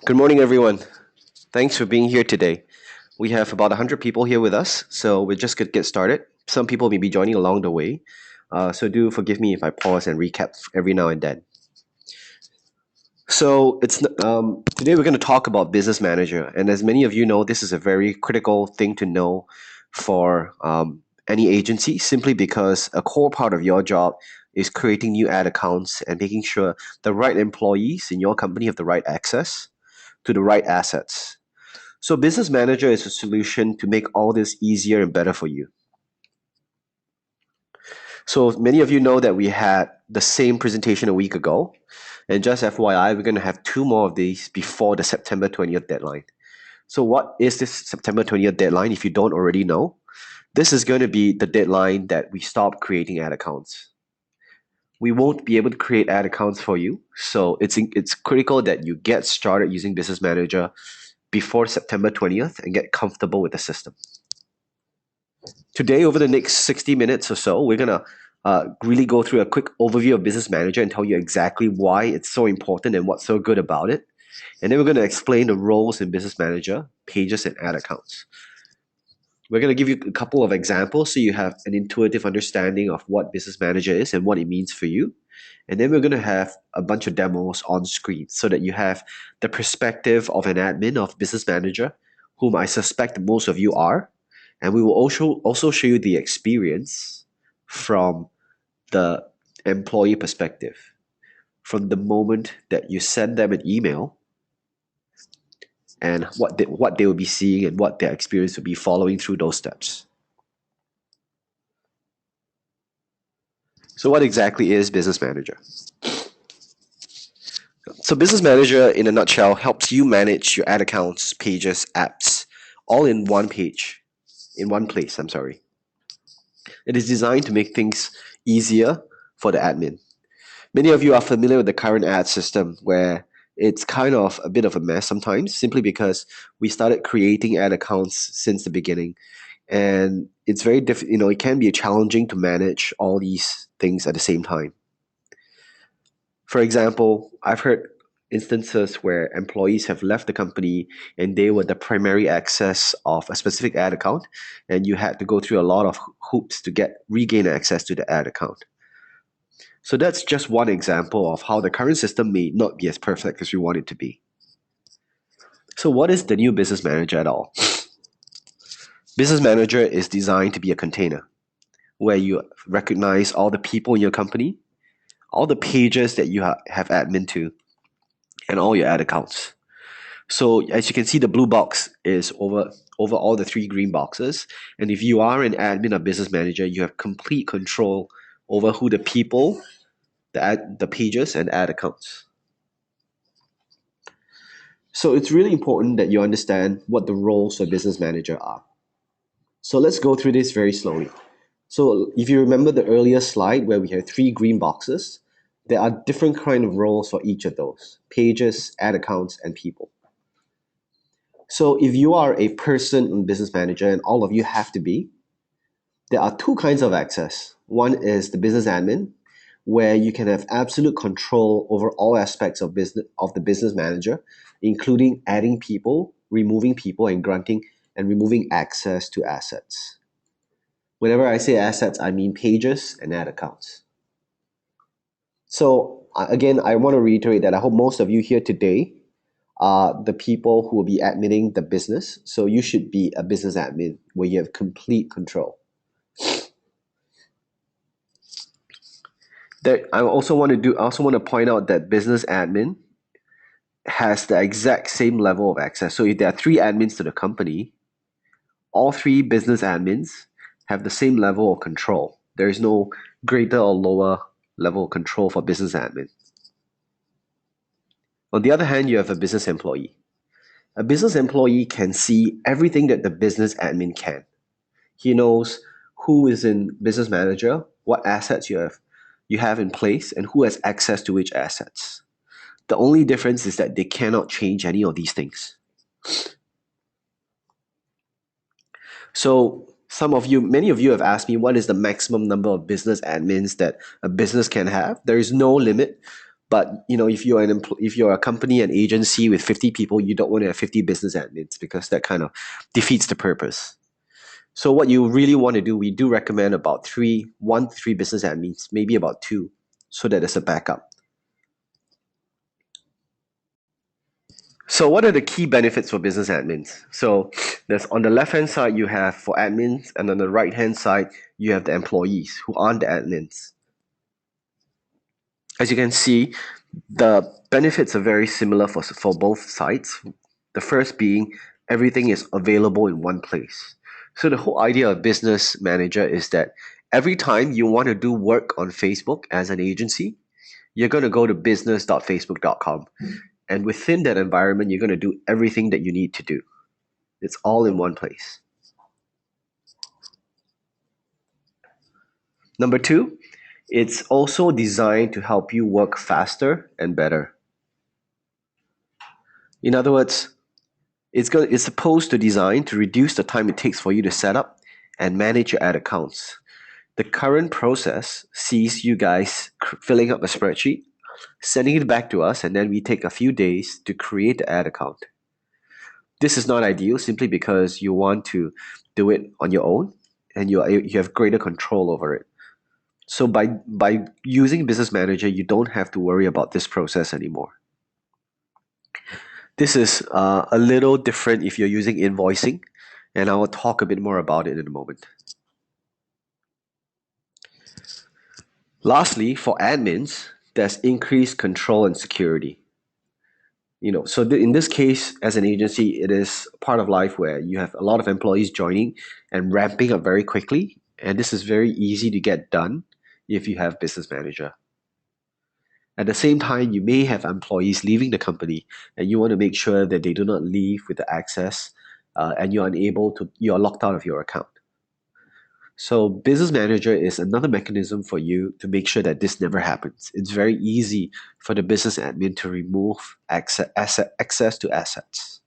Good morning, everyone. Thanks for being here today. We have about 100 people here with us, so we're just going to get started. Some people may be joining along the way, so do forgive me if I pause and recap every now and then. So today we're going to talk about business manager, and as many of you know, this is a very critical thing to know for any agency, simply because a core part of your job is creating new ad accounts and making sure the right employees in your company have the right access to the right assets. So, Business Manager is a solution to make all this easier and better for you. So, many of you know that we had the same presentation a week ago. And just FYI, we're going to have two more of these before the September 20th deadline. So, what is this September 20th deadline if you don't already know? This is going to be the deadline that we stop creating ad accounts. We won't be able to create ad accounts for you. So, it's critical that you get started using Business Manager before September 20th and get comfortable with the system. Today, over the next 60 minutes or so, we're going to really go through a quick overview of Business Manager and tell you exactly why it's so important and what's so good about it. And then we're going to explain the roles in Business Manager, pages, and ad accounts. We're going to give you a couple of examples so you have an intuitive understanding of what Business Manager is and what it means for you. And then we're going to have a bunch of demos on screen so that you have the perspective of an admin of Business Manager, whom I suspect most of you are. And we will also show you the experience from the employee perspective, from the moment that you send them an email and what they will be seeing and what their experience will be following through those steps. So what exactly is Business Manager? So Business Manager, in a nutshell, helps you manage your ad accounts, pages, apps, all in one page, in one place, I'm sorry. It is designed to make things easier for the admin. Many of you are familiar with the current ad system where it's kind of a bit of a mess sometimes, simply because we started creating ad accounts since the beginning. And it's very difficult, it can be challenging to manage all these things at the same time. For example, I've heard instances where employees have left the company and they were the primary access of a specific ad account, and you had to go through a lot of hoops to regain access to the ad account. So that's just one example of how the current system may not be as perfect as we want it to be. So what is the new Business Manager at all? Business Manager is designed to be a container where you recognize all the people in your company, all the pages that you have admin to, and all your ad accounts. So as you can see, the blue box is over all the three green boxes. And if you are an admin or business manager, you have complete control over who the people, the pages, and ad accounts. So it's really important that you understand what the roles of business manager are. So let's go through this very slowly. So if you remember the earlier slide where we had three green boxes, there are different kind of roles for each of those: pages, ad accounts, and people. So if you are a person in business manager, and all of you have to be, there are two kinds of access. One is the business admin, where you can have absolute control over all aspects of the business manager, including adding people, removing people, and granting and removing access to assets. Whenever I say assets, I mean pages and ad accounts. So again, I want to reiterate that I hope most of you here today are the people who will be admitting the business. So you should be a business admin where you have complete control. I also want to point out that business admin has the exact same level of access. So if there are three admins to the company, all three business admins have the same level of control. There is no greater or lower level of control for business admin. On the other hand, you have a business employee. A business employee can see everything that the business admin can. He knows who is in business manager, what assets you have in place, and who has access to which assets. The only difference is that they cannot change any of these things. So many of you have asked me, what is the maximum number of business admins that a business can have? There is no limit. But if you're if you're a company, an agency with 50 people, you don't want to have 50 business admins because that kind of defeats the purpose. So what you really want to do, we do recommend about 1 to 3 business admins, maybe about 2, so that there's a backup. So what are the key benefits for business admins? So there's on the left hand side you have for admins, and on the right hand side you have the employees who aren't the admins. As you can see, the benefits are very similar for both sides. The first being everything is available in one place. So the whole idea of business manager is that every time you want to do work on Facebook as an agency, you're going to go to business.facebook.com. And within that environment, you're going to do everything that you need to do. It's all in one place. Number two, it's also designed to help you work faster and better. In other words, it's supposed to design to reduce the time it takes for you to set up and manage your ad accounts. The current process sees you guys filling up a spreadsheet, sending it back to us, and then we take a few days to create the ad account. This is not ideal simply because you want to do it on your own and you have greater control over it. So by using Business Manager, you don't have to worry about this process anymore. This is a little different if you're using invoicing, and I will talk a bit more about it in a moment. Lastly, for admins, there's increased control and security. So in this case, as an agency, it is part of life where you have a lot of employees joining and ramping up very quickly, and this is very easy to get done if you have Business Manager. At the same time, you may have employees leaving the company, and you want to make sure that they do not leave with the access, and you're locked out of your account. So Business Manager is another mechanism for you to make sure that this never happens. It's very easy for the business admin to remove access to assets.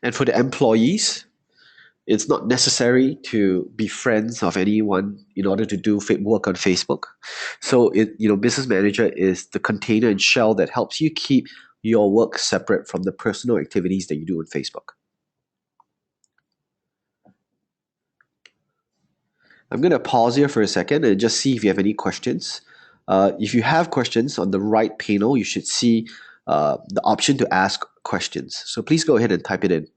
And for the employees, it's not necessary to be friends of anyone in order to do work on Facebook. So Business Manager is the container and shell that helps you keep your work separate from the personal activities that you do on Facebook. I'm going to pause here for a second and just see if you have any questions. If you have questions, on the right panel, you should see the option to ask questions. So please go ahead and type it in.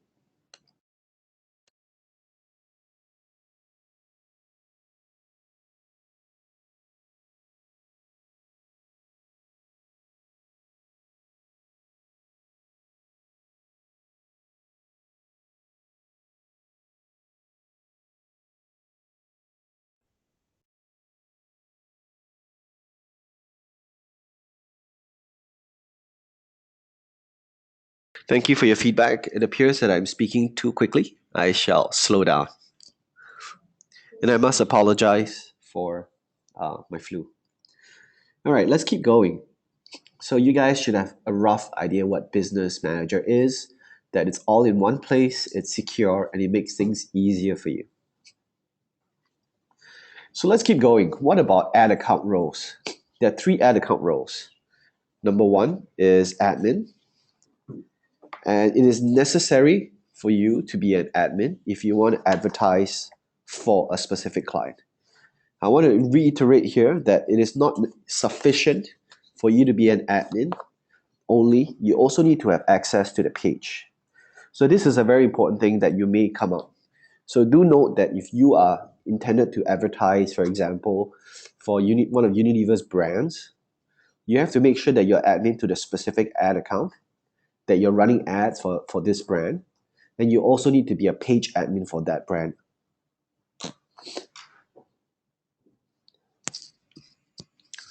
Thank you for your feedback. It appears that I'm speaking too quickly. I shall slow down. And I must apologize for my flu. All right, let's keep going. So you guys should have a rough idea what Business Manager is, that it's all in one place, it's secure, and it makes things easier for you. So let's keep going. What about ad account roles? There are 3 ad account roles. Number 1 is admin, and it is necessary for you to be an admin if you want to advertise for a specific client. I want to reiterate here that it is not sufficient for you to be an admin only. You also need to have access to the page. So this is a very important thing that you may come up. So do note that if you are intended to advertise, for example, for one of Unilever's brands, you have to make sure that you're admin to the specific ad account, that you're running ads for this brand, and you also need to be a page admin for that brand.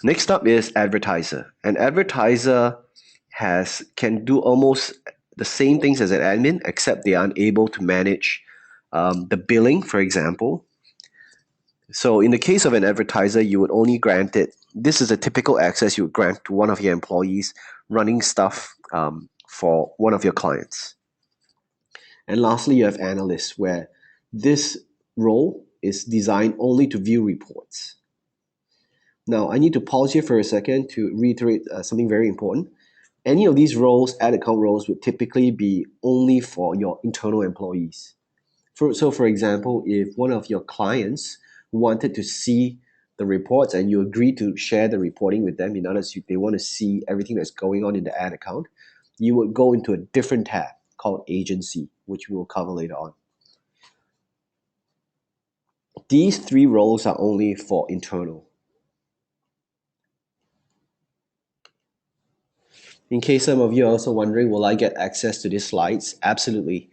Next up is advertiser. An advertiser can do almost the same things as an admin, except they are unable to manage the billing, for example. So in the case of an advertiser, you would only grant it. This is a typical access you would grant to one of your employees running stuff for one of your clients. And lastly, you have analysts, where this role is designed only to view reports. Now, I need to pause here for a second to reiterate something very important. Any of these roles, ad account roles, would typically be only for your internal employees. So, for example, if one of your clients wanted to see the reports and you agree to share the reporting with them, in other words, they want to see everything that's going on in the ad account, you would go into a different tab called agency, which we will cover later on. These three roles are only for internal. In case some of you are also wondering, will I get access to these slides? Absolutely.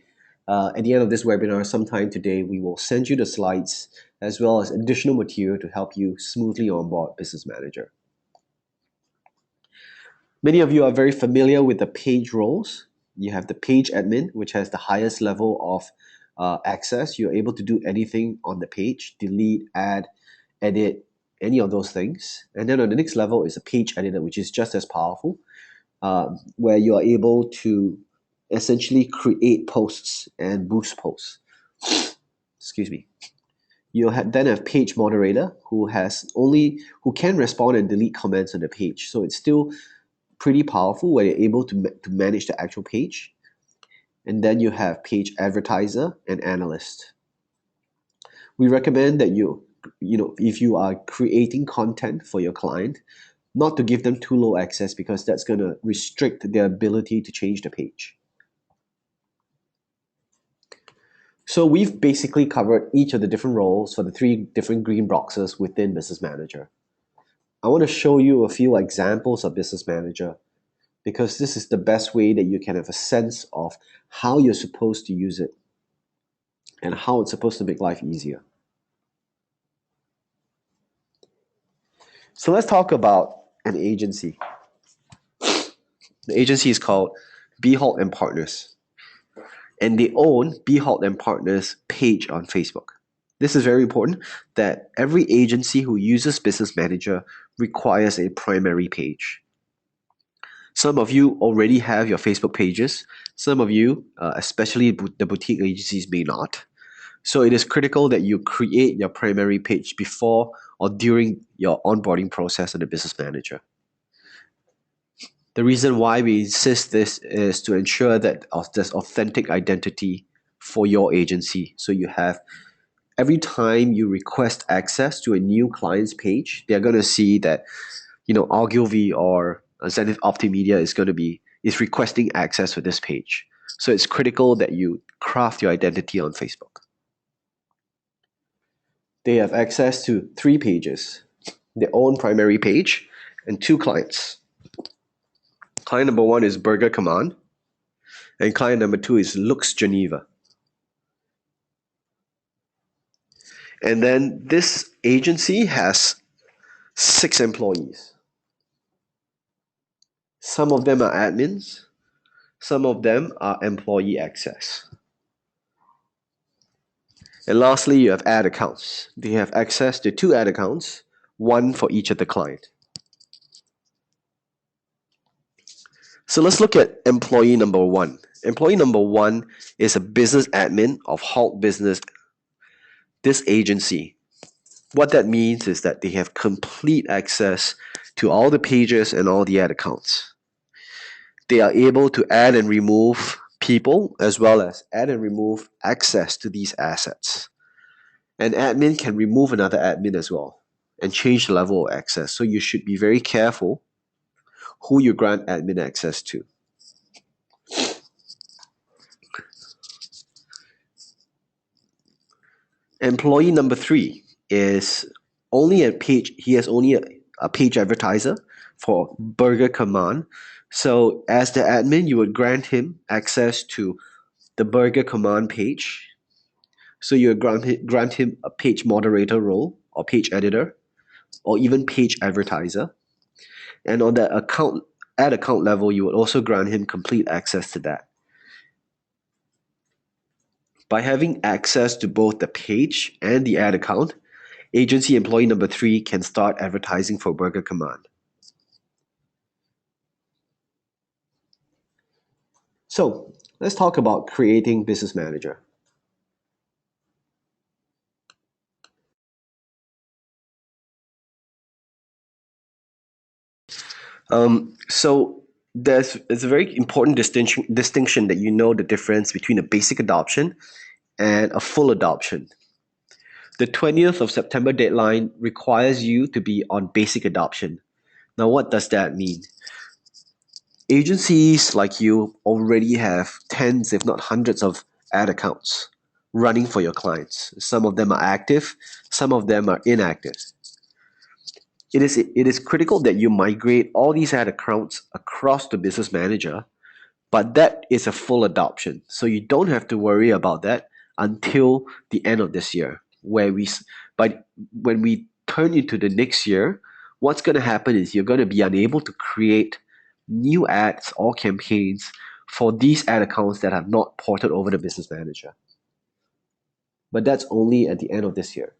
At the end of this webinar, sometime today, we will send you the slides as well as additional material to help you smoothly onboard Business Manager. Many of you are very familiar with the page roles. You have the page admin, which has the highest level of access. You're able to do anything on the page, delete, add, edit, any of those things. And then on the next level is a page editor, which is just as powerful, where you are able to essentially create posts and boost posts. Excuse me. Then have page moderator who can respond and delete comments on the page. So it's still pretty powerful where you're able to manage the actual page. And then you have page advertiser and analyst. We recommend that if you are creating content for your client, not to give them too low access because that's going to restrict their ability to change the page. So we've basically covered each of the different roles for the three different green boxes within Business Manager. I want to show you a few examples of Business Manager because this is the best way that you can have a sense of how you're supposed to use it and how it's supposed to make life easier. So let's talk about an agency. The agency is called Holt and Partners, and they own Holt and Partners page on Facebook. This is very important that every agency who uses Business Manager requires a primary page. Some of you already have your Facebook pages. Some of you, especially the boutique agencies, may not. So it is critical that you create your primary page before or during your onboarding process in the Business Manager. The reason why we insist this is to ensure that there's authentic identity for your agency. So you have every time you request access to a new client's page, they're going to see that Ogilvy or Zenith Optimedia is requesting access for this page. So it's critical that you craft your identity on Facebook. They have access to 3 pages, their own primary page, and 2 clients. Client number 1 is Burger Command, and client number 2 is Lux Geneva. And then this agency has 6 employees. Some of them are admins, some of them are employee access. And lastly, you have ad accounts. They have access to 2 ad accounts, 1 for each of the client. So let's look at employee number 1. Employee number 1 is a business admin of Holt Business. This agency, what that means is that they have complete access to all the pages and all the ad accounts. They are able to add and remove people as well as add and remove access to these assets. An admin can remove another admin as well and change the level of access. So you should be very careful who you grant admin access to. Employee number 3 is only a page. He has only a page advertiser for Burger Command. So as the admin, you would grant him access to the Burger Command page. So you would grant him a page moderator role or page editor or even page advertiser. And on the ad account level, you would also grant him complete access to that. By having access to both the page and the ad account, agency employee number 3 can start advertising for Burger Command. So let's talk about creating Business Manager. So there's a very important distinction that you know the difference between a basic adoption and a full adoption. The 20th of September deadline requires you to be on basic adoption. Now, what does that mean? Agencies like you already have tens, if not hundreds, of ad accounts running for your clients. Some of them are active, some of them are inactive. It is critical that you migrate all these ad accounts across to Business Manager, but that is a full adoption. So you don't have to worry about that until the end of this year, but when we turn into the next year, what's going to happen is you're going to be unable to create new ads or campaigns for these ad accounts that have not ported over to Business Manager. But that's only at the end of this year.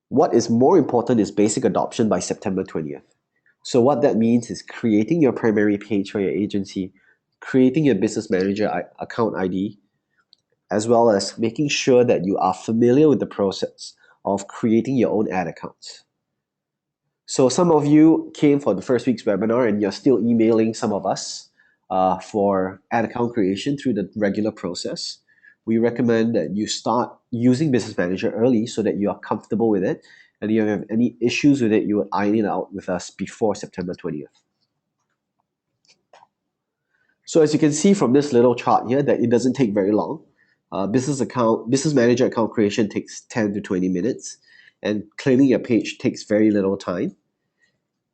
What is more important is basic adoption by September 20th. So what that means is creating your primary page for your agency, creating your Business Manager account ID, as well as making sure that you are familiar with the process of creating your own ad accounts. So some of you came for the first week's webinar and you're still emailing some of us for ad account creation through the regular process. We recommend that you start using Business Manager early so that you are comfortable with it, and if you have any issues with it, you would iron it out with us before September 20th. So as you can see from this little chart here, that it doesn't take very long. Business Manager account creation takes 10 to 20 minutes, and cleaning your page takes very little time.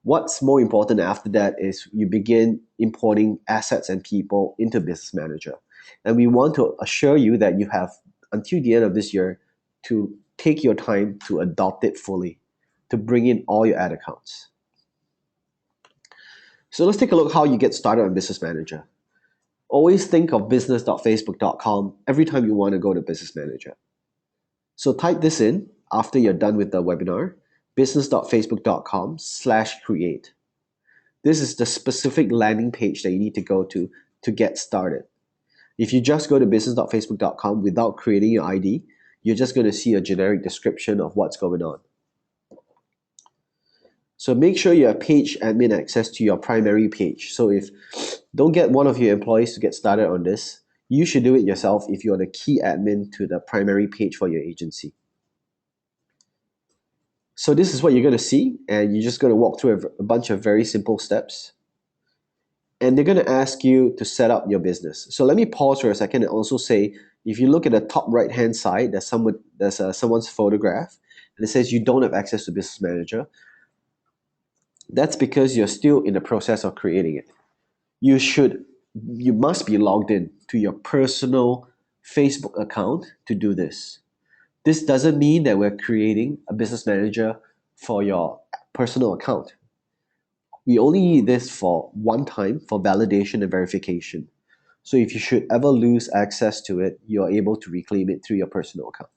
What's more important after that is you begin importing assets and people into Business Manager. And we want to assure you that you have until the end of this year to take your time to adopt it fully, to bring in all your ad accounts. So let's take a look how you get started on Business Manager. Always think of business.facebook.com every time you want to go to Business Manager. So type this in after you're done with the webinar, business.facebook.com/create. This is the specific landing page that you need to go to get started. If you just go to business.facebook.com without creating your ID, you're just going to see a generic description of what's going on. So make sure you have page admin access to your primary page. So if don't get one of your employees to get started on this, you should do it yourself if you're the key admin to the primary page for your agency. So this is what you're going to see, and you're just going to walk through a bunch of very simple steps. And they're going to ask you to set up your business. So let me pause for a second and also say, if you look at the top right-hand side, there's someone's photograph, and it says you don't have access to Business Manager. That's because you're still in the process of creating it. You must be logged in to your personal Facebook account to do this. This doesn't mean that we're creating a Business Manager for your personal account. We only need this for one time for validation and verification. So if you should ever lose access to it, you're able to reclaim it through your personal account.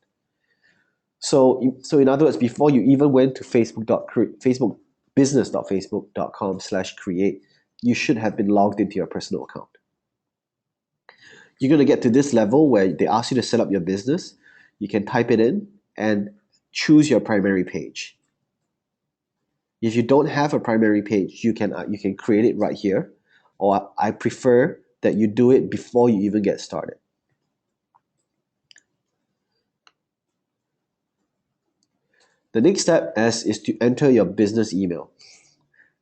So in other words, before you even went to business.facebook.com/create, you should have been logged into your personal account. You're going to get to this level where they ask you to set up your business. You can type it in and choose your primary page. If you don't have a primary page, you can create it right here, or I prefer that you do it before you even get started. The next step is to enter your business email.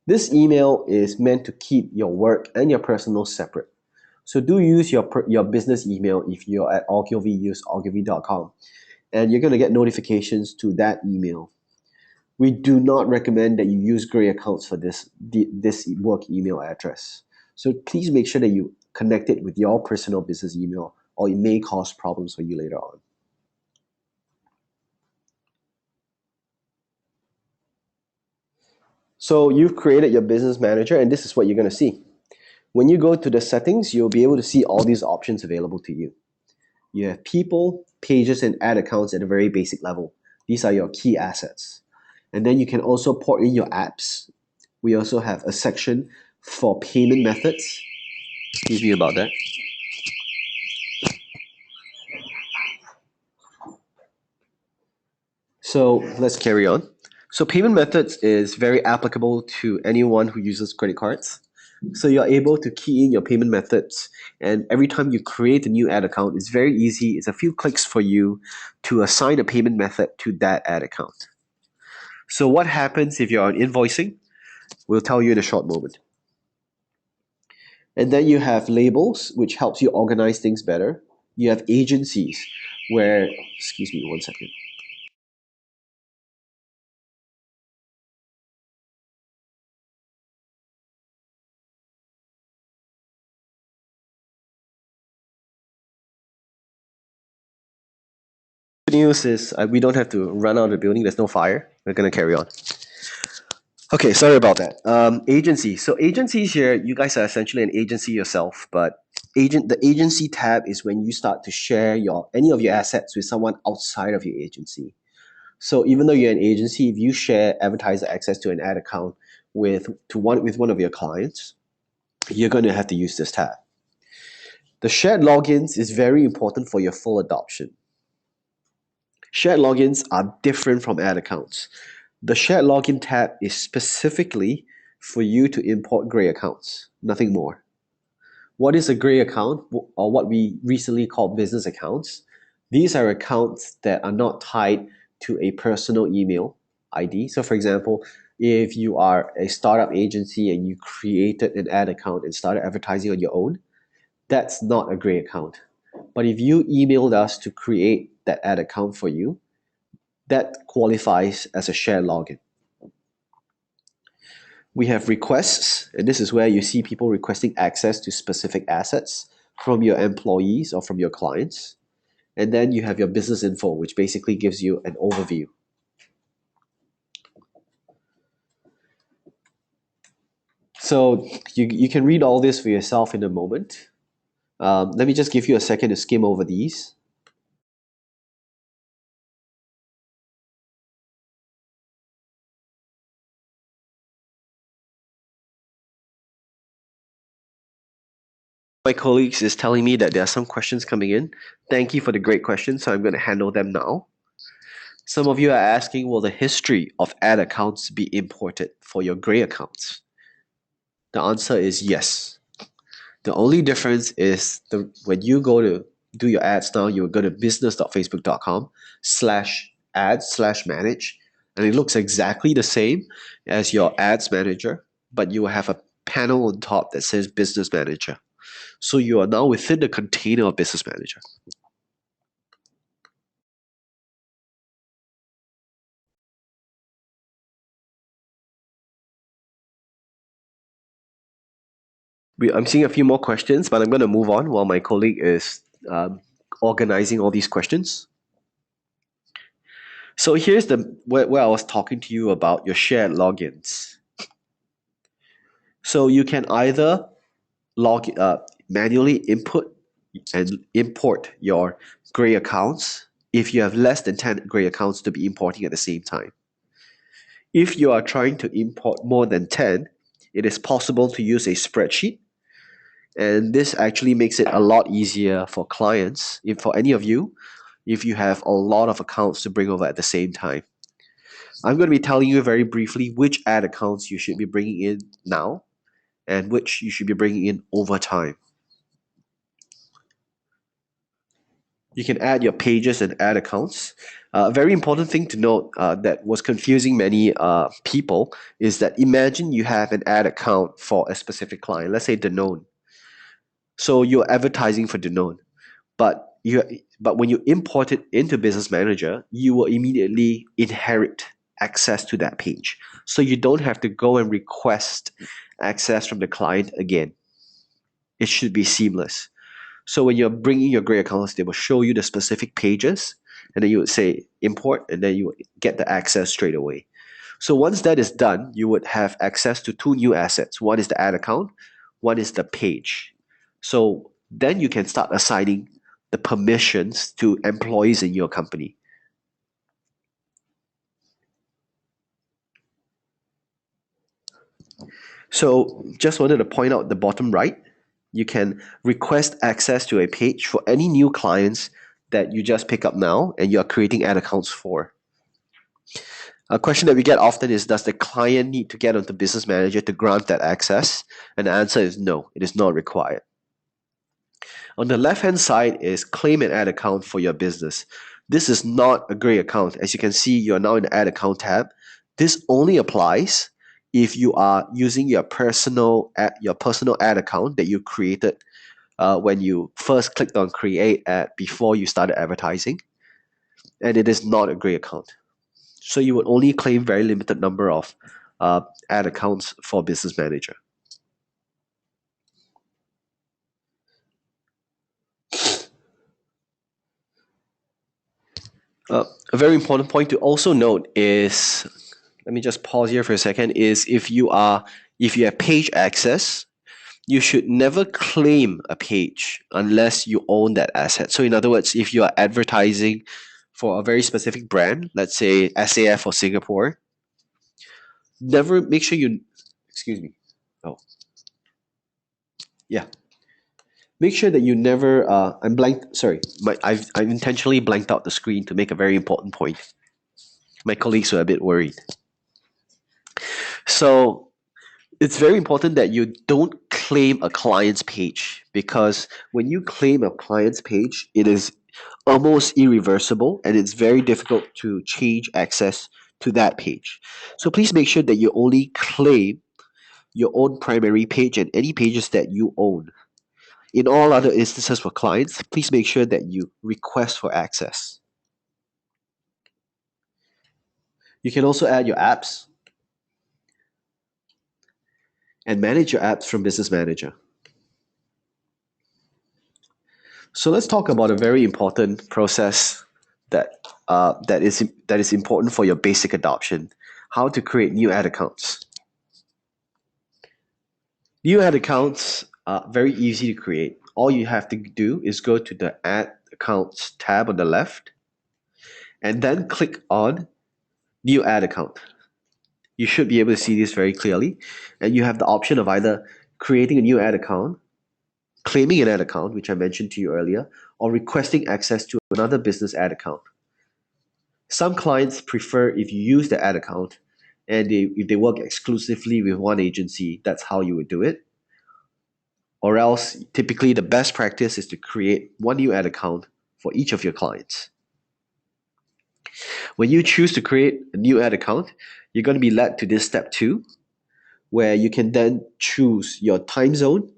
This email is meant to keep your work and your personal separate. So do use your business email if you're at Ogilvy, use ogilvy.com, and you're going to get notifications to that email. We do not recommend that you use gray accounts for this work email address. So please make sure that you connect it with your personal business email, or it may cause problems for you later on. So you've created your Business Manager, and this is what you're going to see. When you go to the settings, you'll be able to see all these options available to you. You have people, pages, and ad accounts at a very basic level. These are your key assets. And then you can also port in your apps. We also have a section for payment methods. Excuse me about that. So let's carry on. So payment methods is very applicable to anyone who uses credit cards. So you're able to key in your payment methods, and every time you create a new ad account, it's very easy. It's a few clicks for you to assign a payment method to that ad account. So what happens if you're on invoicing? We'll tell you in a short moment. And then you have labels, which helps you organize things better. You have agencies, where, excuse me 1 second. Good news is we don't have to run out of the building. There's no fire. We're going to carry on. Okay, sorry about that. Agency. So agencies here, you guys are essentially an agency yourself, but the agency tab is when you start to share any of your assets with someone outside of your agency. So even though you're an agency, if you share advertiser access to an ad account with one of your clients, you're going to have to use this tab. The shared logins is very important for your full adoption. Shared logins are different from ad accounts. The shared login tab is specifically for you to import gray accounts, nothing more. What is a gray account, or what we recently called business accounts? These are accounts that are not tied to a personal email ID. So, for example, if you are a startup agency and you created an ad account and started advertising on your own, that's not a gray account. But if you emailed us to create that ad account for you, that qualifies as a shared login. We have requests, and this is where you see people requesting access to specific assets from your employees or from your clients. And then you have your business info, which basically gives you an overview. So you can read all this for yourself in a moment. Let me just give you a second to skim over these. My colleagues is telling me that there are some questions coming in. Thank you for the great questions, so I'm going to handle them now. Some of you are asking, will the history of ad accounts be imported for your gray accounts? The answer is yes. The only difference is when you go to do your ads now, you go to business.facebook.com/ads/manage, and it looks exactly the same as your ads manager, but you will have a panel on top that says business manager. So you are now within the container of business manager. I'm seeing a few more questions, but I'm going to move on while my colleague is organizing all these questions. So here's where I was talking to you about your shared logins. So you can either manually input and import your gray accounts if you have less than 10 gray accounts to be importing at the same time. If you are trying to import more than 10, it is possible to use a spreadsheet. And this actually makes it a lot easier for clients, if for any of you, if you have a lot of accounts to bring over at the same time. I'm going to be telling you very briefly which ad accounts you should be bringing in now and which you should be bringing in over time. You can add your pages and ad accounts. A very important thing to note that was confusing many people is that imagine you have an ad account for a specific client, let's say Danone. So you're advertising for Danone, but but when you import it into Business Manager, you will immediately inherit access to that page. So you don't have to go and request access from the client again. It should be seamless. So when you're bringing your gray accounts, they will show you the specific pages, and then you would say import, and then you would get the access straight away. So once that is done, you would have access to two new assets. One is the ad account, one is the page. So then you can start assigning the permissions to employees in your company. So just wanted to point out the bottom right, you can request access to a page for any new clients that you just pick up now and you're creating ad accounts for. A question that we get often is, does the client need to get onto Business Manager to grant that access? And the answer is no, it is not required. On the left-hand side is claim and add account for your business. This is not a gray account. As you can see, you're now in the add account tab. This only applies if you are using your personal ad account that you created when you first clicked on create ad before you started advertising, and it is not a gray account. So you would only claim very limited number of ad accounts for Business Manager. A very important point to also note is, let me just pause here for a second, is if you have page access, you should never claim a page unless you own that asset. So in other words, if you are advertising for a very specific brand, let's say SAF or Singapore, never make sure you, excuse me. Oh, yeah. Make sure that you never, I'm blank, sorry, I've intentionally blanked out the screen to make a very important point. My colleagues were a bit worried. So it's very important that you don't claim a client's page, because when you claim a client's page, it is almost irreversible and it's very difficult to change access to that page. So please make sure that you only claim your own primary page and any pages that you own. In all other instances for clients, please make sure that you request for access. You can also add your apps and manage your apps from Business Manager. So let's talk about a very important process that is important for your basic adoption: how to create new ad accounts. New ad accounts are very easy to create. All you have to do is go to the Ad Accounts tab on the left and then click on New Ad Account. You should be able to see this very clearly, and you have the option of either creating a new ad account, claiming an ad account, which I mentioned to you earlier, or requesting access to another business ad account. Some clients prefer if you use the ad account and if they work exclusively with one agency, that's how you would do it. Or else, typically the best practice is to create one new ad account for each of your clients. When you choose to create a new ad account, you're going to be led to this step 2, where you can then choose your time zone,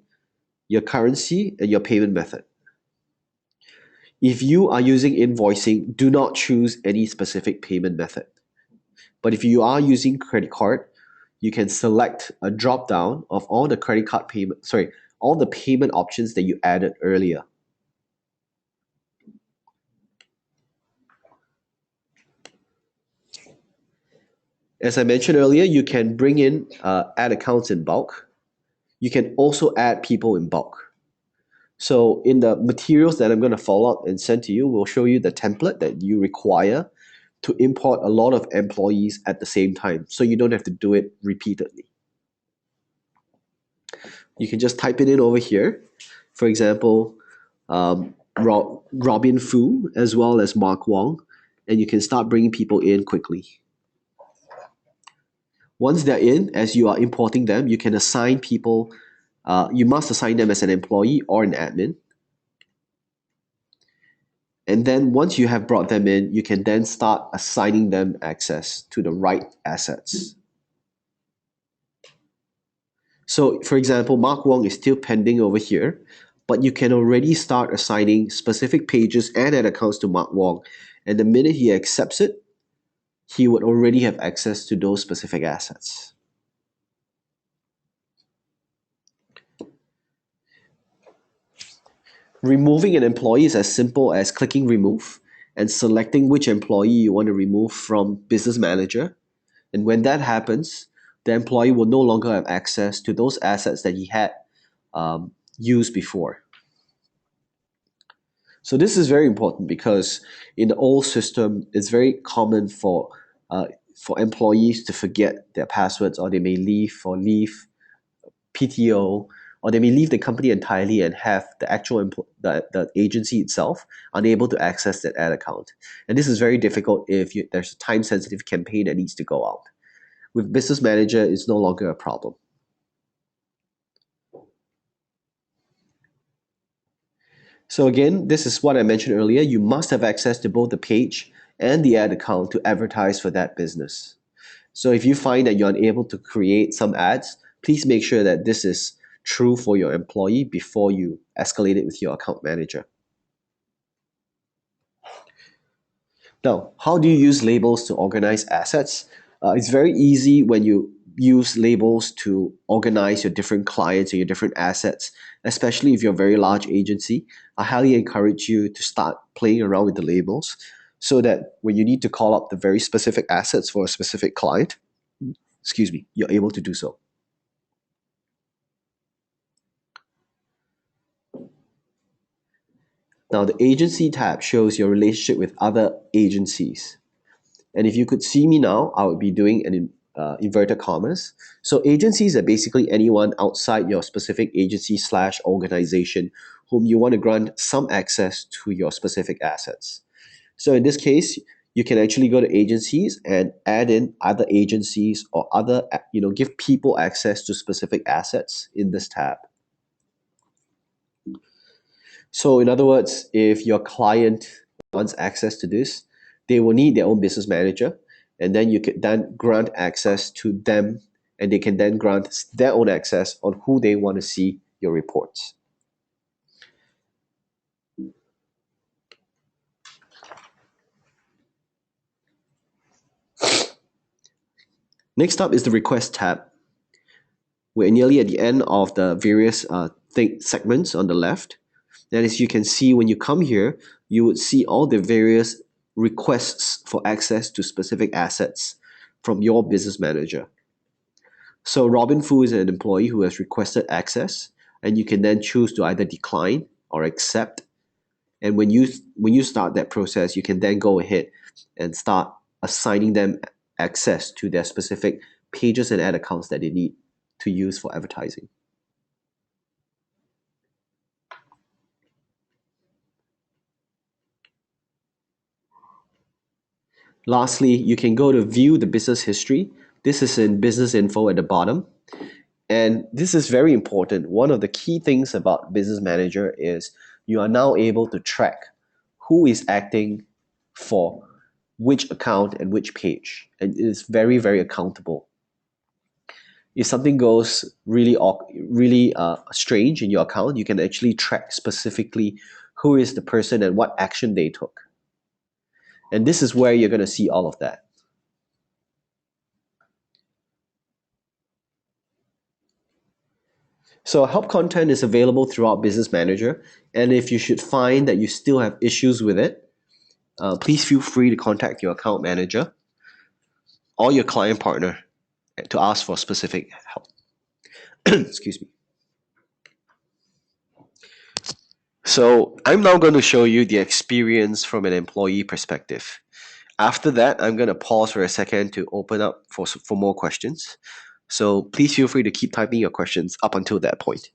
your currency, and your payment method. If you are using invoicing, do not choose any specific payment method. But if you are using credit card, you can select a drop down of all the credit card payment, all the payment options that you added earlier. As I mentioned earlier, you can bring in ad accounts in bulk. You can also add people in bulk. So in the materials that I'm going to follow up and send to you, we'll show you the template that you require to import a lot of employees at the same time, so you don't have to do it repeatedly. You can just type it in over here. For example, Robin Fu as well as Mark Wong, and you can start bringing people in quickly. Once they're in, as you are importing them, you can assign people. You must assign them as an employee or an admin. And then once you have brought them in, you can then start assigning them access to the right assets. So for example, Mark Wong is still pending over here, but you can already start assigning specific pages and ad accounts to Mark Wong. And the minute he accepts it, he would already have access to those specific assets. Removing an employee is as simple as clicking remove and selecting which employee you want to remove from Business Manager. And when that happens, the employee will no longer have access to those assets that he had used before. So this is very important because in the old system, it's very common for employees to forget their passwords, or they may leave for leave, PTO, or they may leave the company entirely and have the the agency itself unable to access that ad account. And this is very difficult if there's a time sensitive campaign that needs to go out. With Business Manager, it's no longer a problem. So again, this is what I mentioned earlier. You must have access to both the page and the ad account to advertise for that business. So if you find that you're unable to create some ads, please make sure that this is true for your employee before you escalate it with your account manager. Now, how do you use labels to organize assets? It's very easy when you use labels to organize your different clients and your different assets, especially if you're a very large agency. I highly encourage you to start playing around with the labels so that when you need to call up the very specific assets for a specific client, you're able to do so. Now, the agency tab shows your relationship with other agencies. And if you could see me now, I would be doing an inverted commas. So agencies are basically anyone outside your specific agency slash organization whom you want to grant some access to your specific assets. So in this case, you can actually go to agencies and add in other agencies or give people access to specific assets in this tab. So in other words, if your client wants access to this, they will need their own business manager, and then you could then grant access to them, and they can then grant their own access on who they want to see your reports. Next up is the request tab. We're nearly at the end of the various segments on the left. And as you can see, when you come here, you would see all the various requests for access to specific assets from your business manager. So Robin Fu is an employee who has requested access, and you can then choose to either decline or accept. And when you start that process, you can then go ahead and start assigning them access to their specific pages and ad accounts that they need to use for advertising. Lastly, you can go to view the business history. This is in business info at the bottom. And this is very important. One of the key things about Business Manager is you are now able to track who is acting for which account and which page. And it is very, very accountable. If something goes really strange in your account, you can actually track specifically who is the person and what action they took. And this is where you're going to see all of that. So help content is available throughout Business Manager. And if you should find that you still have issues with it, please feel free to contact your account manager or your client partner to ask for specific help. Excuse me. So I'm now going to show you the experience from an employee perspective. After that, I'm going to pause for a second to open up for more questions. So please feel free to keep typing your questions up until that point.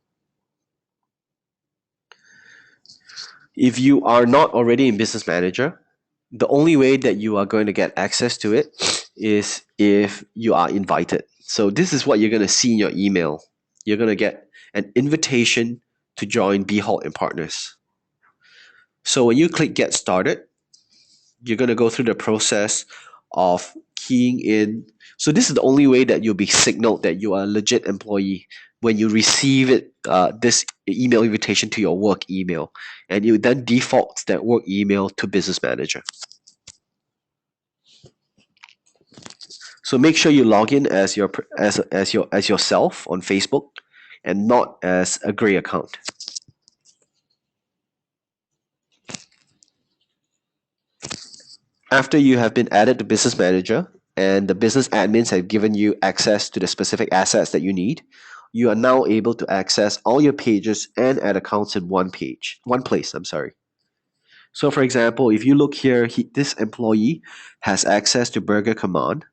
If you are not already in Business Manager, the only way that you are going to get access to it is if you are invited. So this is what you're going to see in your email. You're going to get an invitation to join Holt and Partners. So when you click Get Started, you're going to go through the process of keying in. So this is the only way that you'll be signaled that you are a legit employee when you receive this email invitation to your work email, and you then default that work email to Business Manager. So make sure you log in as yourself on Facebook and not as a gray account. After you have been added to Business Manager and the business admins have given you access to the specific assets that you need, you are now able to access all your pages and ad accounts in one place. So for example, if you look here, this employee has access to Burger Command.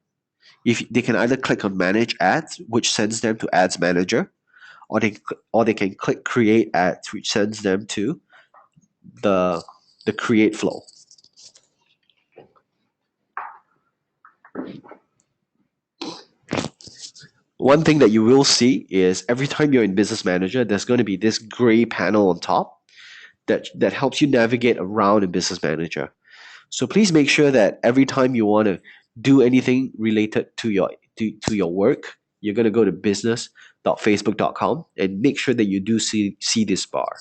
If they can either click on Manage Ads, which sends them to Ads Manager, or they can click create ads, which sends them to the the create flow. One thing that you will see is every time you're in Business Manager, there's going to be this gray panel on top that helps you navigate around in Business Manager. So please make sure that every time you want to do anything related to your work, you're going to go to business.facebook.com and make sure that you do see this bar.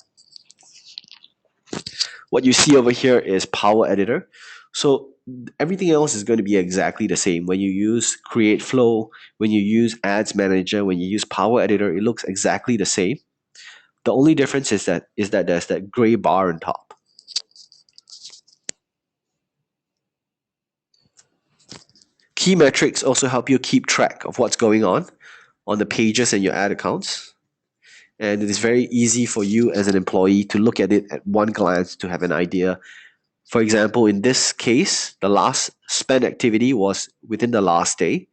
What you see over here is Power Editor. So everything else is going to be exactly the same. When you use Create Flow, when you use Ads Manager, when you use Power Editor, it looks exactly the same. The only difference is that there's that gray bar on top. Key metrics also help you keep track of what's going on the pages and your ad accounts. And it is very easy for you as an employee to look at it at one glance to have an idea. For example, in this case, the last spend activity was within the last day,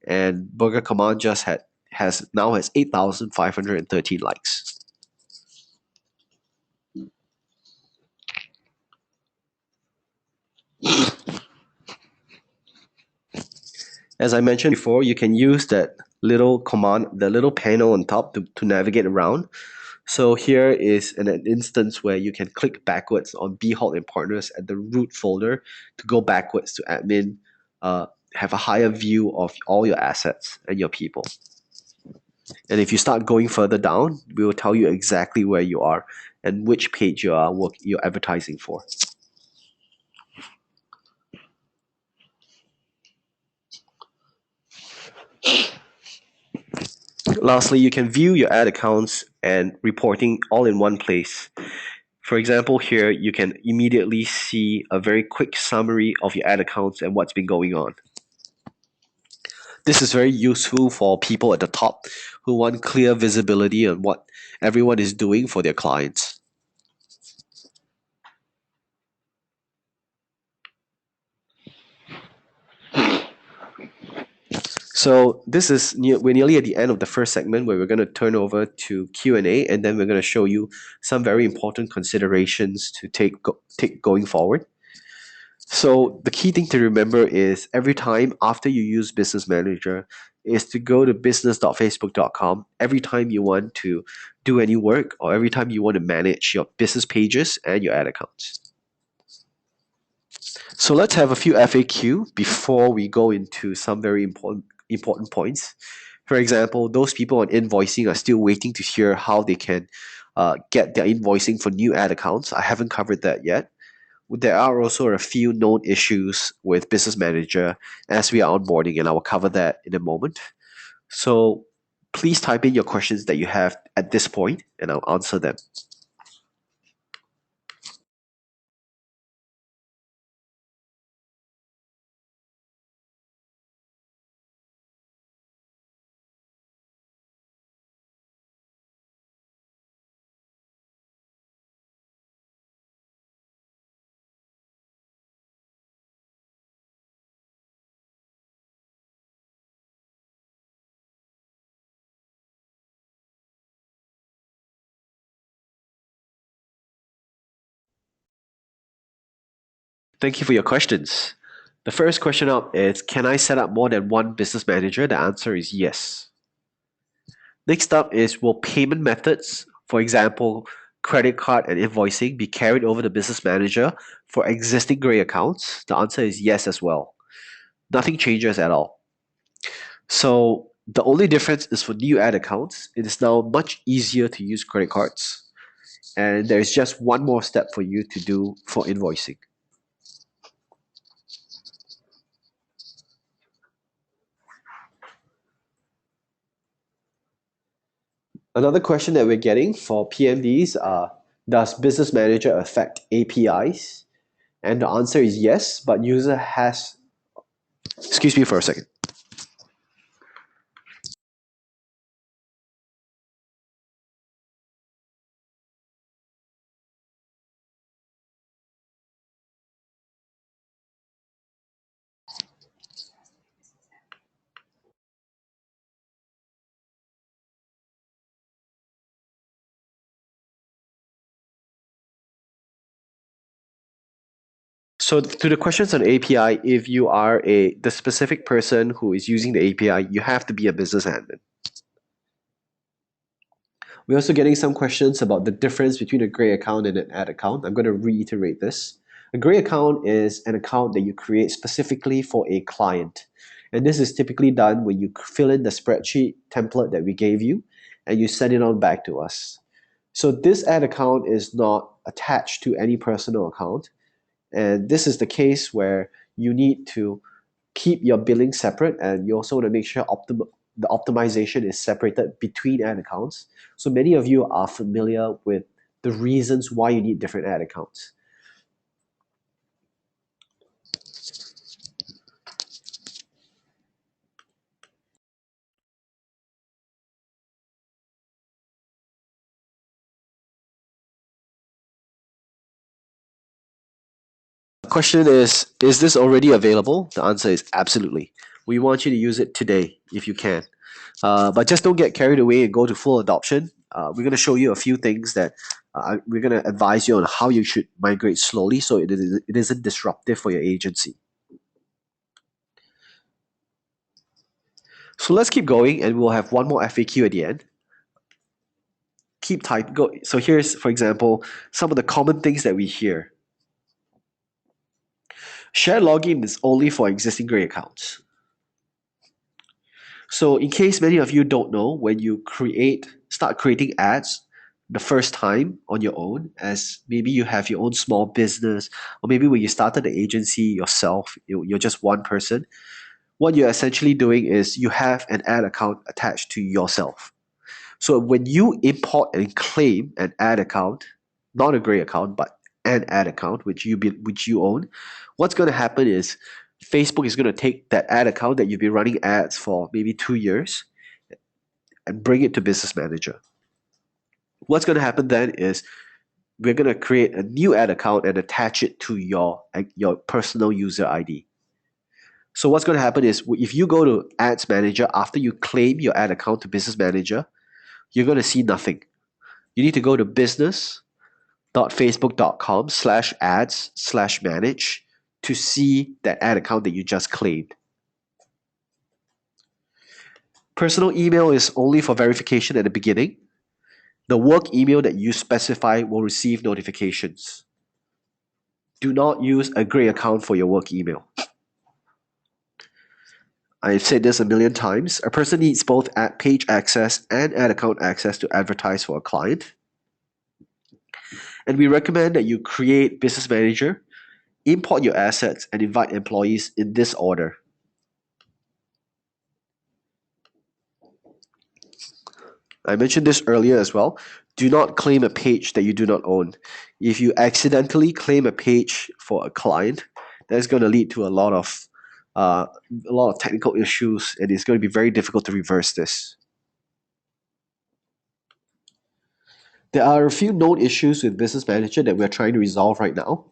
and Burger Command just has 8,513 likes. As I mentioned before, you can use that little command, the little panel on top to navigate around. So here is an instance where you can click backwards on Holt and Partners at the root folder to go backwards to admin, have a higher view of all your assets and your people. And if you start going further down, we will tell you exactly where you are and which page you're advertising for. Lastly, you can view your ad accounts and reporting all in one place. For example, here you can immediately see a very quick summary of your ad accounts and what's been going on. This is very useful for people at the top who want clear visibility on what everyone is doing for their clients. So this is we're nearly at the end of the first segment where we're going to turn over to Q&A, and then we're going to show you some very important considerations to take going forward. So the key thing to remember is every time after you use Business Manager is to go to business.facebook.com every time you want to do any work or every time you want to manage your business pages and your ad accounts. So let's have a few FAQ before we go into some very important points. For example, those people on invoicing are still waiting to hear how they can get their invoicing for new ad accounts. I haven't covered that yet. There are also a few known issues with Business Manager as we are onboarding, and I will cover that in a moment. So please type in your questions that you have at this point, and I'll answer them. Thank you for your questions. The first question up is, can I set up more than one business manager? The answer is yes. Next up is, will payment methods, for example, credit card and invoicing, be carried over to business manager for existing gray accounts? The answer is yes as well. Nothing changes at all. So the only difference is for new ad accounts, it is now much easier to use credit cards. And there is just one more step for you to do for invoicing. Another question that we're getting for PMDs are, does Business Manager affect APIs? And the answer is yes, but user has, excuse me for a second. So to the questions on API, if you are the specific person who is using the API, you have to be a business admin. We're also getting some questions about the difference between a gray account and an ad account. I'm going to reiterate this. A gray account is an account that you create specifically for a client. And this is typically done when you fill in the spreadsheet template that we gave you and you send it on back to us. So this ad account is not attached to any personal account. And this is the case where you need to keep your billing separate, and you also want to make sure the optimization is separated between ad accounts. So many of you are familiar with the reasons why you need different ad accounts. The question is this already available? The answer is absolutely. We want you to use it today if you can. But just don't get carried away and go to full adoption. We're going to show you a few things that we're going to advise you on how you should migrate slowly so it isn't disruptive for your agency. So let's keep going, and we'll have one more FAQ at the end. Keep tight. Go. So here's, for example, some of the common things that we hear. Share login is only for existing gray accounts. So in case many of you don't know, when you start creating ads the first time on your own, as maybe you have your own small business, or maybe when you started the agency yourself, you're just one person, what you're essentially doing is you have an ad account attached to yourself. So when you import and claim an ad account, not a gray account, but an ad account which you own, what's going to happen is Facebook is going to take that ad account that you've been running ads for maybe 2 years and bring it to Business Manager. What's going to happen then is we're going to create a new ad account and attach it to your personal user ID. So what's going to happen is if you go to Ads Manager after you claim your ad account to Business Manager, you're going to see nothing. You need to go to business.facebook.com/ads/manage to see that ad account that you just claimed. Personal email is only for verification at the beginning. The work email that you specify will receive notifications. Do not use a gray account for your work email. I've said this a million times. A person needs both ad page access and ad account access to advertise for a client. And we recommend that you create Business Manager, import your assets, and invite employees in this order. I mentioned this earlier as well. Do not claim a page that you do not own. If you accidentally claim a page for a client, that's going to lead to a lot of technical issues, and it's going to be very difficult to reverse this. There are a few known issues with Business Manager that we're trying to resolve right now.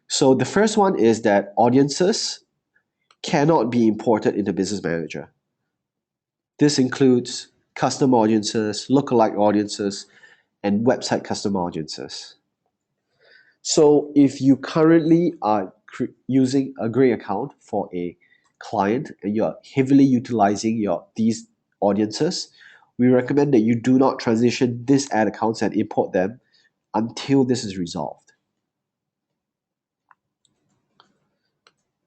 So the first one is that audiences cannot be imported into Business Manager. This includes custom audiences, lookalike audiences, and website custom audiences. So if you currently are using a gray account for a client and you're heavily utilizing these audiences, we recommend that you do not transition these ad accounts and import them until this is resolved.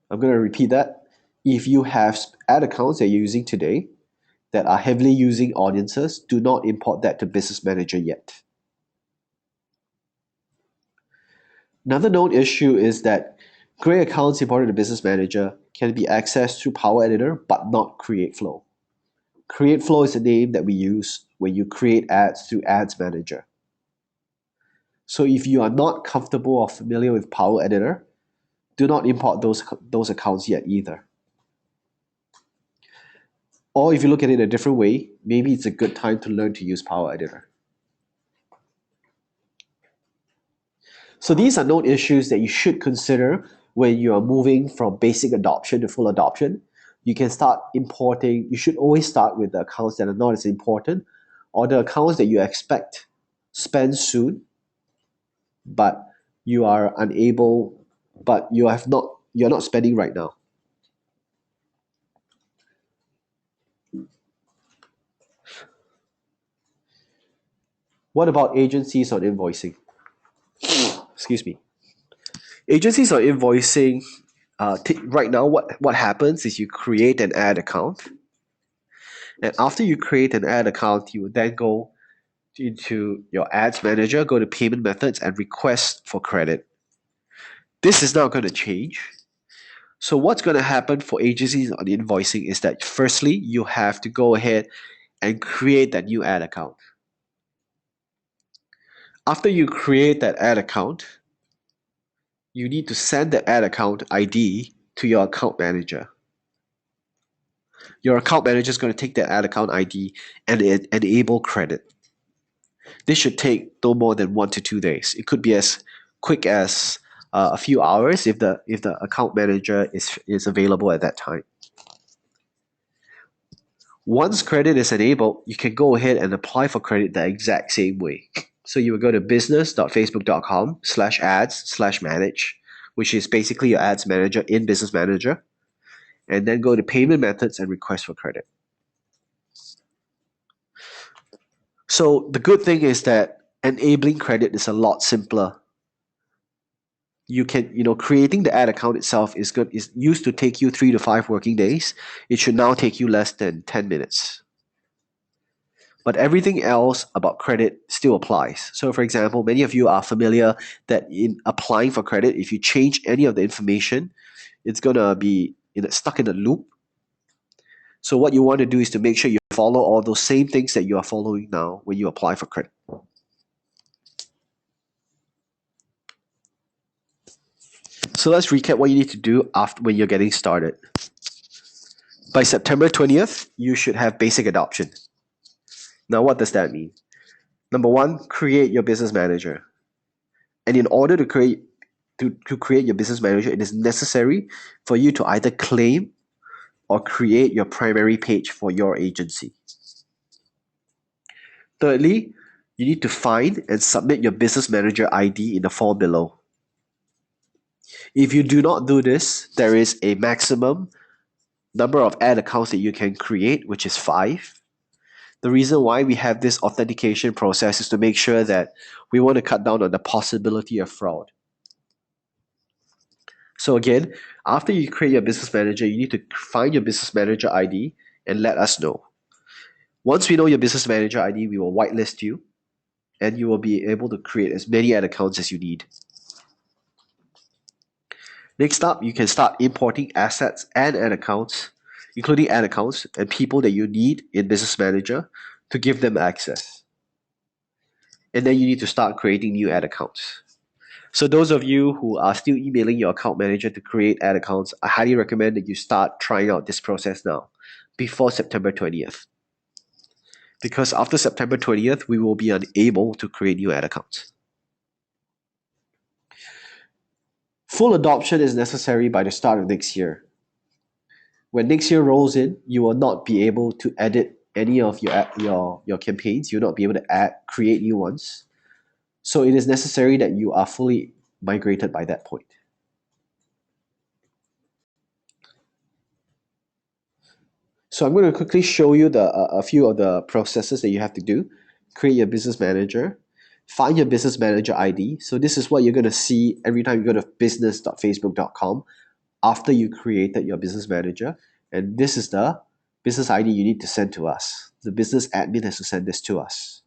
I'm going to repeat that. If you have ad accounts that you're using today that are heavily using audiences, do not import that to Business Manager yet. Another known issue is that gray accounts imported to Business Manager can be accessed through Power Editor but not CreateFlow. CreateFlow is the name that we use when you create ads through Ads Manager. So if you are not comfortable or familiar with Power Editor, do not import those accounts yet either. Or if you look at it a different way, maybe it's a good time to learn to use Power Editor. So these are known issues that you should consider when you are moving from basic adoption to full adoption. You can start importing. You should always start with the accounts that are not as important, or the accounts that you expect spend soon, but you are unable but you're not spending right now. What about agencies on invoicing? Excuse me. Agencies on invoicing, right now, what happens is you create an ad account. And after you create an ad account, you would then go into your ads manager, go to payment methods, and request for credit. This is not going to change. So, what's going to happen for agencies on invoicing is that firstly, you have to go ahead and create that new ad account. After you create that ad account, you need to send the ad account ID to your account manager. Your account manager is going to take that ad account ID and enable credit. This should take no more than 1 to 2 days. It could be as quick as a few hours if the account manager is available at that time. Once credit is enabled, you can go ahead and apply for credit the exact same way. So you will go to business.facebook.com/ads/manage, which is basically your ads manager in Business Manager, and then go to payment methods and request for credit. So the good thing is that enabling credit is a lot simpler. You can, creating the ad account itself is used to take you 3 to 5 working days. It should now take you less than 10 minutes. But everything else about credit still applies. So for example, many of you are familiar that in applying for credit, if you change any of the information, it's gonna be stuck in a loop. So what you want to do is to make sure you follow all those same things that you are following now when you apply for credit. So let's recap what you need to do after when you're getting started. By September 20th, you should have basic adoption. Now, what does that mean? Number one, create your business manager. And in order to create your business manager, it is necessary for you to either claim or create your primary page for your agency. Thirdly, you need to find and submit your business manager ID in the form below. If you do not do this, there is a maximum number of ad accounts that you can create, which is 5. The reason why we have this authentication process is to make sure that we want to cut down on the possibility of fraud. So again, after you create your business manager, you need to find your business manager ID and let us know. Once we know your business manager ID, we will whitelist you and you will be able to create as many ad accounts as you need. Next up, you can start importing assets and ad accounts, including ad accounts and people that you need in Business Manager to give them access. And then you need to start creating new ad accounts. So those of you who are still emailing your account manager to create ad accounts, I highly recommend that you start trying out this process now, before September 20th. Because after September 20th, we will be unable to create new ad accounts. Full adoption is necessary by the start of next year. When next year rolls in, you will not be able to edit any of your campaigns. You'll not be able to create new ones. So it is necessary that you are fully migrated by that point. So I'm going to quickly show you a few of the processes that you have to do. Create your business manager. Find your business manager ID. So this is what you're going to see every time you go to business.facebook.com after you created your business manager. And this is the business ID you need to send to us. The business admin has to send this to us.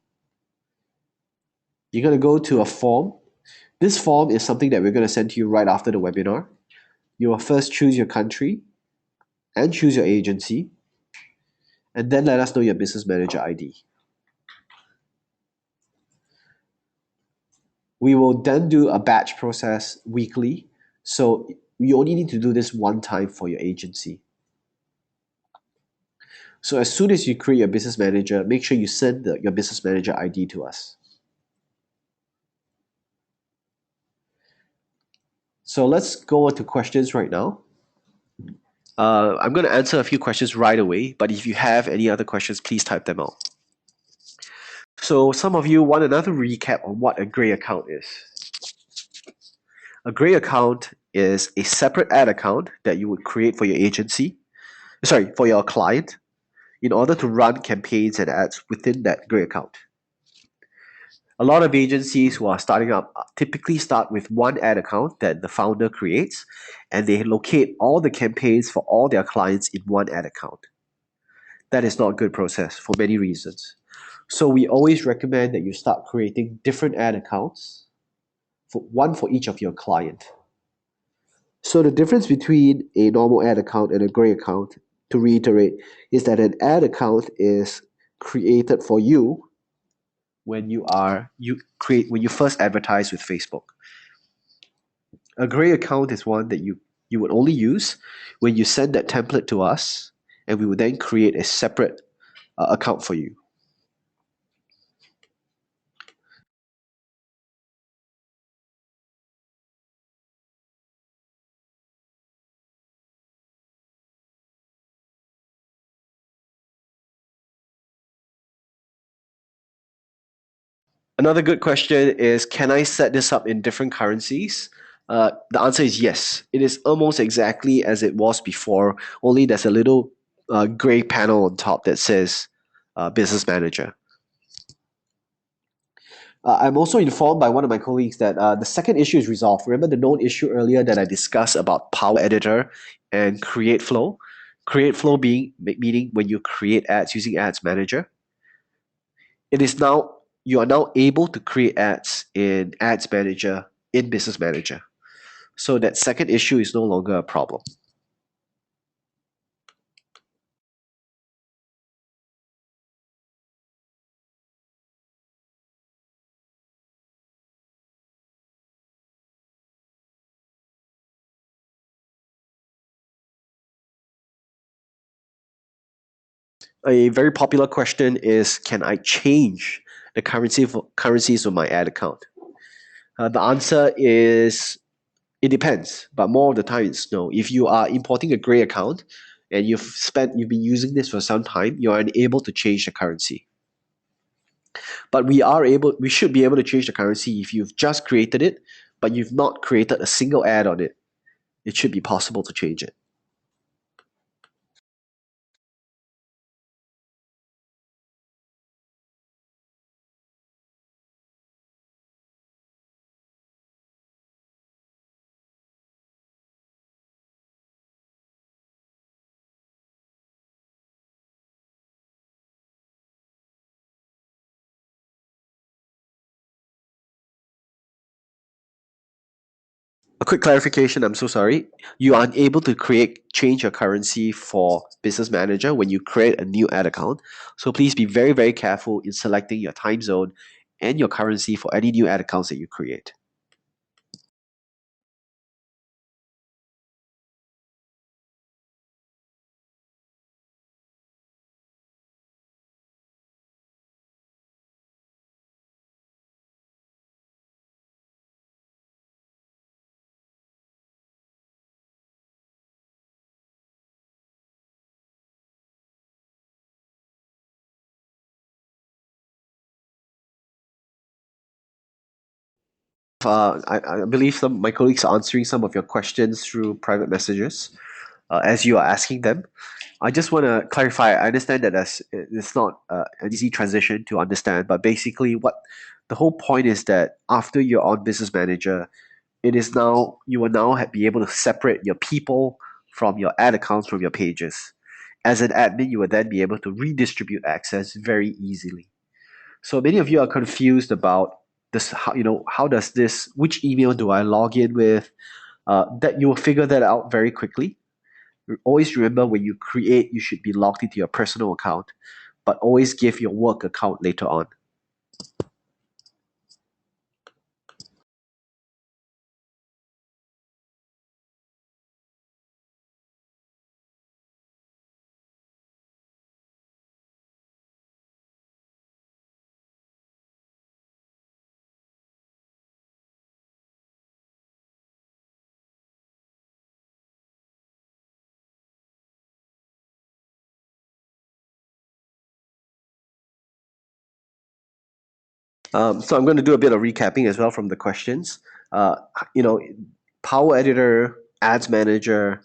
You're going to go to a form. This form is something that we're going to send to you right after the webinar. You will first choose your country and choose your agency, and then let us know your business manager ID. We will then do a batch process weekly, so you only need to do this one time for your agency. So as soon as you create your business manager, make sure you send your business manager ID to us. So let's go on to questions right now. I'm going to answer a few questions right away, but if you have any other questions, please type them out. So some of you want another recap on what a gray account is. A gray account is a separate ad account that you would create for your agency, sorry, for your client, in order to run campaigns and ads within that gray account. A lot of agencies who are starting up typically start with one ad account that the founder creates, and they locate all the campaigns for all their clients in one ad account. That is not a good process for many reasons. So we always recommend that you start creating different ad accounts, for one for each of your client. So the difference between a normal ad account and a gray account, to reiterate, is that an ad account is created for you when you first advertise with Facebook. A gray account is one that you would only use when you send that template to us, and we would then create a separate account for you. Another good question is, can I set this up in different currencies? The answer is yes. It is almost exactly as it was before, only there's a little gray panel on top that says Business Manager. I'm also informed by one of my colleagues that the second issue is resolved. Remember the known issue earlier that I discussed about Power Editor and Create Flow? Create Flow being meaning when you create ads using Ads Manager. It is now you are now able to create ads in Ads Manager in Business Manager. So that second issue is no longer a problem. A very popular question is, can I change the currencies of my ad account? The answer is it depends, but more of the time it's no. If you are importing a gray account and you've been using this for some time, you are unable to change the currency. But we should be able to change the currency if you've just created it, but you've not created a single ad on it. It should be possible to change it. A quick clarification, I'm so sorry. You are unable to change your currency for Business Manager when you create a new ad account. So please be very, very careful in selecting your time zone and your currency for any new ad accounts that you create. I believe my colleagues are answering some of your questions through private messages as you are asking them. I just want to clarify. I understand that it's not an easy transition to understand, but basically, what the whole point is that after you're on Business Manager, it is now you will now be able to separate your people from your ad accounts from your pages. As an admin, you will then be able to redistribute access very easily. So many of you are confused about this. How does this? Which email do I log in with? That you will figure that out very quickly. Always remember when you create, you should be logged into your personal account, but always give your work account later on. So I'm going to do a bit of recapping as well from the questions. Uh, you know, Power Editor, Ads Manager,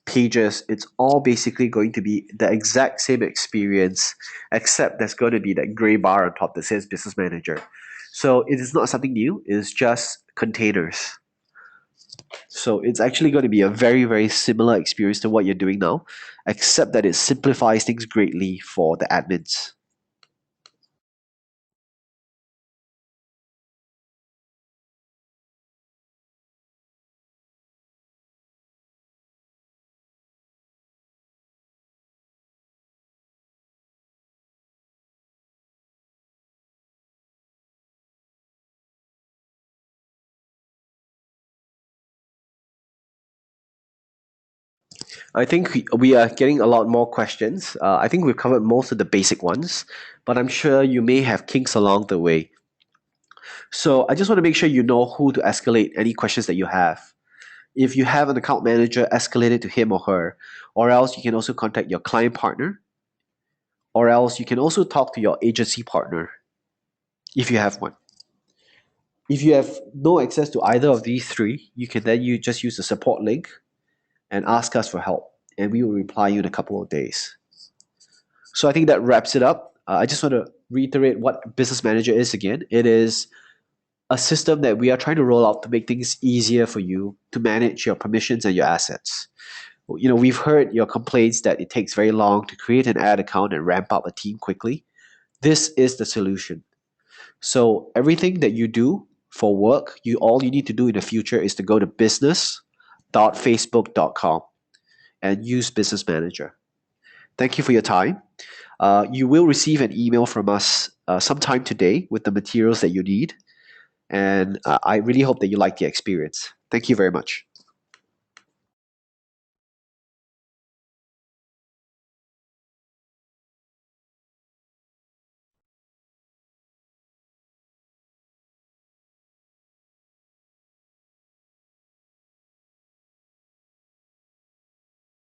Pages, it's all basically going to be the exact same experience, except there's going to be that gray bar on top that says Business Manager. So it is not something new, it's just containers. So it's actually going to be a very, very similar experience to what you're doing now, except that it simplifies things greatly for the admins. I think we are getting a lot more questions. I think we've covered most of the basic ones, but I'm sure you may have kinks along the way. So I just want to make sure you know who to escalate any questions that you have. If you have an account manager, escalate it to him or her, or else you can also contact your client partner, or else you can also talk to your agency partner if you have one. If you have no access to either of these three, you can then you just use the support link and ask us for help, and we will reply you in a couple of days. So I think that wraps it up. I just want to reiterate what Business Manager is again. It is a system that we are trying to roll out to make things easier for you to manage your permissions and your assets. We've heard your complaints that it takes very long to create an ad account and ramp up a team quickly. This is the solution. So everything that you do for work, all you need to do in the future is to go to business.facebook.com and use Business Manager. Thank you for your time. You will receive an email from us sometime today with the materials that you need. And I really hope that you like the experience. Thank you very much.